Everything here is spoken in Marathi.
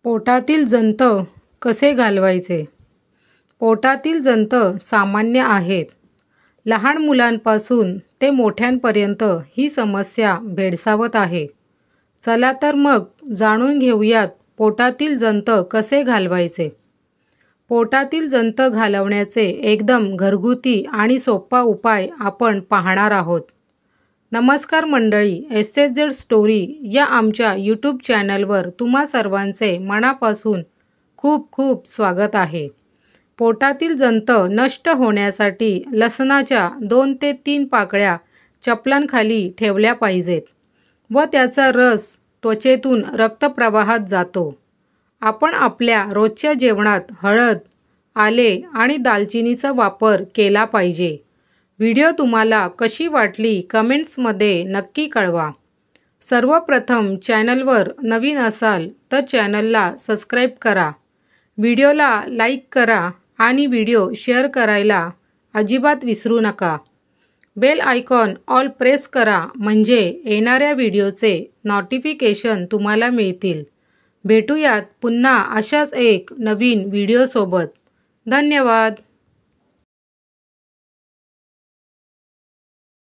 पोटातील जंत कसे घालवायचे? पोटातील जंत सामान्य आहेत. लहान मुलांपासून ते मोठ्यांपर्यंत ही समस्या भेडसावत आहे. चला तर मग जाणून घेऊयात पोटातील जंत कसे घालवायचे. पोटातील जंत घालवण्याचे एकदम घरगुती आणि सोपा उपाय आपण पाहणार आहोत. नमस्कार मंडळी, SSZ स्टोरी या आमच्या यूट्यूब चॅनलवर तुम्हा सर्वांचे मनापासून खूप खूप स्वागत आहे. पोटातील जंत नष्ट होण्यासाठी लसणाच्या 2 ते 3 पाकळ्या चपलांखाली ठेवल्या पाहिजेत व त्याचा रस त्वचेतून रक्तप्रवाहात जातो. आपण आपल्या रोजच्या जेवणात हळद, आले आणि दालचिनीचा वापर केला पाहिजे. व्हिडिओ तुम्हाला कशी वाटली कमेंट्समध्ये नक्की कळवा. सर्वप्रथम चॅनलवर नवीन असाल तर चॅनलला सबस्क्राईब करा, व्हिडिओला लाईक करा आणि व्हिडिओ शेअर करायला अजिबात विसरू नका. बेल आयकॉन ऑल प्रेस करा म्हणजे येणाऱ्या व्हिडिओचे नोटिफिकेशन तुम्हाला मिळतील. भेटूयात पुन्हा अशाच एक नवीन व्हिडिओसोबत. धन्यवाद.